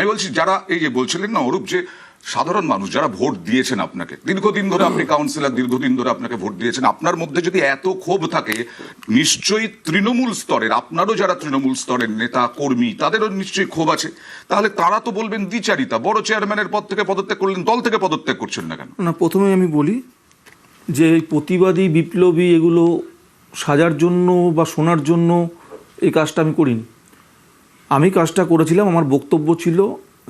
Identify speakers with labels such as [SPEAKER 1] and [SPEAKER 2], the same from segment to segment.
[SPEAKER 1] আমি বলছি যারা এই যে বলছিলেন না অরূপ, যে সাধারণ মানুষ যারা ভোট দিয়েছেন আপনাকে, দীর্ঘদিন ধরে আপনি কাউন্সিলর, দীর্ঘদিন ধরে আপনাকে ভোট দিয়েছেন, আপনার মধ্যে যদি এত ক্ষোভ থাকে, নিশ্চয়ই তৃণমূল স্তরের, আপনারও যারা তৃণমূল স্তরের নেতা কর্মী, তাদেরও নিশ্চয়ই ক্ষোভ আছে। তাহলে তারা তো বলবেন দ্বিচারিতা, বড় চেয়ারম্যানের পদ থেকে পদত্যাগ করলেন, দল থেকে পদত্যাগ করছেন না কেন?
[SPEAKER 2] না, প্রথমে আমি বলি যে এই প্রতিবাদী বিপ্লবী এগুলো সাজার জন্য বা শোনার জন্য এই কাজটা আমি করিনি। আমি কাজটা করেছিলাম, আমার বক্তব্য ছিল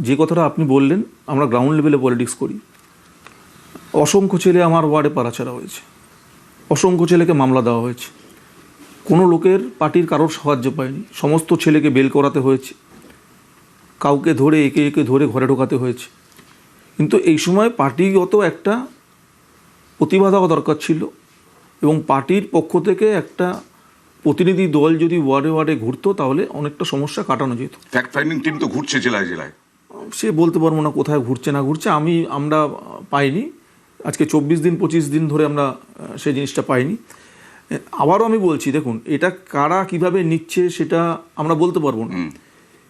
[SPEAKER 2] যে কথাটা আপনি বললেন, আমরা গ্রাউন্ড লেভেলে পলিটিক্স করি। অসংখ্য ছেলে আমার ওয়ার্ডে পাড়াছাড়া হয়েছে, অসংখ্য ছেলেকে মামলা দেওয়া হয়েছে, কোনো লোকের পার্টির কারোর সাহায্য পায়নি, সমস্ত ছেলেকে বেল করাতে হয়েছে, কাউকে ধরে একে একে ধরে ঘরে ঢোকাতে হয়েছে। কিন্তু এই সময় পার্টিগত একটা প্রতিবাদ হওয়া দরকার ছিল, এবং পার্টির পক্ষ থেকে একটা প্রতিনিধি দল যদি ওয়ার্ডে ওয়ার্ডে ঘুরতো তাহলে অনেকটা সমস্যা কাটানো যেত।
[SPEAKER 1] ফ্যাক্ট ফাইন্ডিং টিম তো ঘুরছে জেলায় জেলায়,
[SPEAKER 2] সে বলতে পারবো না কোথায় ঘুরছে না ঘুরছে, আমরা পাইনি। আজকে 24 দিন 25 দিন ধরে আমরা সেই জিনিসটা পাইনি। আবারও আমি বলছি, দেখুন, এটা কারা কিভাবে নিচ্ছে সেটা আমরা বলতে পারবো না,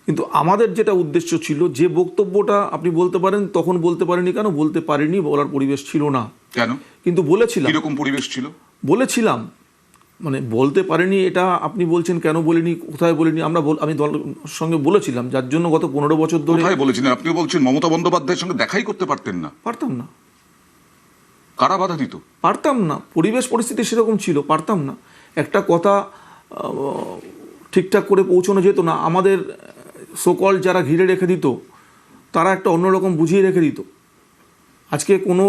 [SPEAKER 2] কিন্তু আমাদের যেটা উদ্দেশ্য ছিল, যে বক্তব্যটা আপনি বলতে পারেন তখন বলতে পারেনি কেন, বলতে পারিনি, বলার পরিবেশ ছিল না
[SPEAKER 1] কেন,
[SPEAKER 2] কিন্তু বলেছিলাম।
[SPEAKER 1] কিরকম পরিবেশ ছিল?
[SPEAKER 2] বলেছিলাম, মানে বলতে পারিনি এটা আপনি বলছেন কেন বলিনি, কোথায় বলিনি, আমি দলের সঙ্গে বলেছিলাম, যার জন্য গত 15 বছর ধরে।
[SPEAKER 1] কোথায় বলেছিলেন? আপনি বলছেন মমতা বন্দ্যোপাধ্যায়ের সঙ্গে দেখাই করতে পারতেন না?
[SPEAKER 2] পারতাম না।
[SPEAKER 1] কারা বাধা দিত?
[SPEAKER 2] পারতাম না, পরিবেশ পরিস্থিতি সেরকম ছিল, পারতাম না। একটা কথা ঠিকঠাক করে পৌঁছানো যেত না। আমাদের সোকল যারা ঘিরে রেখে দিত, তারা একটা অন্যরকম বুঝিয়ে রেখে দিত। আজকে কোনো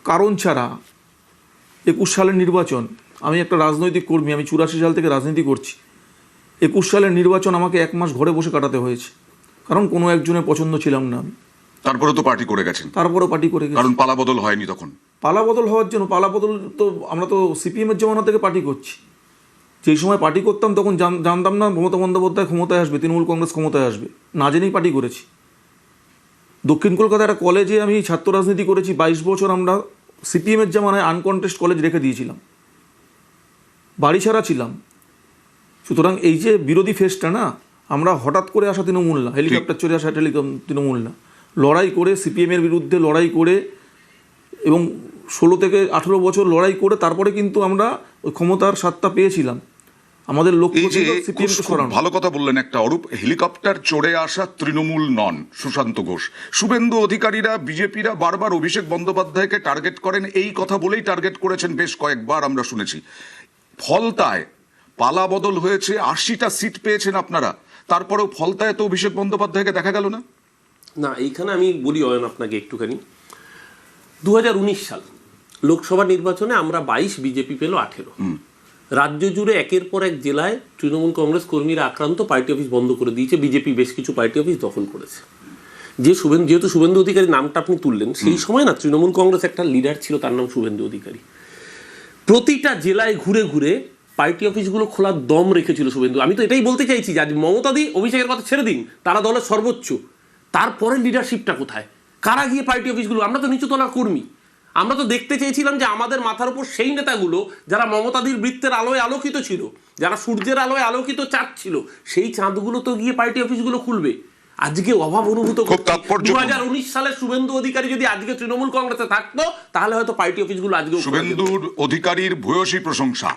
[SPEAKER 2] কারণ ছাড়া 21 সালের নির্বাচন, আমি একটা রাজনৈতিক কর্মী, আমি 84 সাল থেকে রাজনীতি করছি। 21 সালের নির্বাচন আমাকে 1 মাস ঘরে বসে কাটাতে হয়েছে, কারণ কোনো একজনের পছন্দ ছিলাম না আমি।
[SPEAKER 1] তারপরে তো পার্টি করে গেছেন।
[SPEAKER 2] তারপরেও পার্টি করে গেছি,
[SPEAKER 1] কারণ পালাবদল হয়নি তখন।
[SPEAKER 2] পালাবদল হওয়ার জন্য, পালাবদল তো আমরা তো সিপিএমের জমানা থেকে পার্টি করছি। যেই সময় পার্টি করতাম তখন জানতাম না মমতা বন্দ্যোপাধ্যায় ক্ষমতায় আসবে, তৃণমূল কংগ্রেস ক্ষমতায় আসবে, না জেনেই পার্টি করেছি। দক্ষিণ কলকাতার একটা কলেজে আমি ছাত্র রাজনীতি করেছি 22 বছর। আমরা সিপিএমের জামানায় আনকন্টেস্ট কলেজ রেখে দিয়েছিলাম, বাড়ি ছাড়া ছিলাম। সুতরাং এই যে বিরোধী ফেসটা না, আমরা হঠাৎ করে আসা তৃণমূল না, হেলিকপ্টার চড়ে আসা তৃণমূল না, লড়াই করে সিপিএমের বিরুদ্ধে লড়াই করে, এবং 16 থেকে 18 বছর লড়াই করে তারপরে কিন্তু আমরা ওই ক্ষমতার স্বাদটা পেয়েছিলাম। আমাদের লক্ষ্য ছিল সিপিএমকে সরানো।
[SPEAKER 1] ভালো কথা বললেন একটা অরূপ, হেলিকপ্টার চড়ে আসা তৃণমূল নন সুশান্ত ঘোষ। শুভেন্দু অধিকারীরা, বিজেপিরা বারবার অভিষেক বন্দ্যোপাধ্যায়কে টার্গেট করেন, এই কথা বলেই টার্গেট করেছেন বেশ কয়েকবার, আমরা শুনেছি। ফলতায় পালা বদল হয়েছে, 80টা সিট পেয়েছেন আপনারা, তারপরেও ফলতায় তো অভিষেক বন্দ্যোপাধ্যায়কে দেখা গেল না।
[SPEAKER 3] না, এইখানে আমি বলি অয়ন আপনাকে একটুখানি, 2019 সাল লোকসভা নির্বাচনে আমরা 22, বিজেপি পেল 18। রাজ্য জুড়ে একের পর এক জেলায় তৃণমূল কংগ্রেস কর্মীরা আক্রান্ত, পার্টি অফিস বন্ধ করে দিয়েছে, বিজেপি বেশ কিছু পার্টি অফিস দখল করেছে। যেহেতু শুভেন্দু অধিকারী নামটা আপনি তুললেন, সেই সময় না তৃণমূল কংগ্রেস একটা লিডার ছিল, তার নাম শুভেন্দু অধিকারী। প্রতিটা জেলায় ঘুরে ঘুরে পার্টি অফিসগুলো খোলার দম রেখেছিল শুভেন্দু। আমি তো এটাই বলতে চাইছি যে আজ মমতাদি অভিষেকের কথা ছেড়ে দিন, তারা দলের সর্বোচ্চ, তারপরে লিডারশিপটা কোথায়, কারা গিয়ে পার্টি অফিসগুলো, আমরা তো নিচু তলার কর্মী, আমরা তো দেখতে চেয়েছিলাম যে আমাদের মাথার উপর সেই নেতাগুলো যারা মমতাদির বৃত্তের আলোয় আলোকিত ছিল, যারা সূর্যের আলোয় আলোকিত চাঁদ ছিল, সেই চাঁদগুলো তো গিয়ে পার্টি অফিসগুলো খুলবে। আজকে অভাব অনুভূত করছি। 2019 সালে শুভেন্দু অধিকারী যদি আজকে তৃণমূল কংগ্রেসে থাকতো, তাহলে হয়তো পার্টি অফিসগুলো আজকে।
[SPEAKER 1] শুভেন্দুর অধিকারীর ভূয়সী প্রশংসা,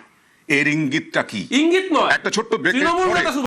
[SPEAKER 1] এর ইঙ্গিতটা কি?
[SPEAKER 3] ইঙ্গিত নয়,
[SPEAKER 1] একটা ছোট্ট ব্রেক।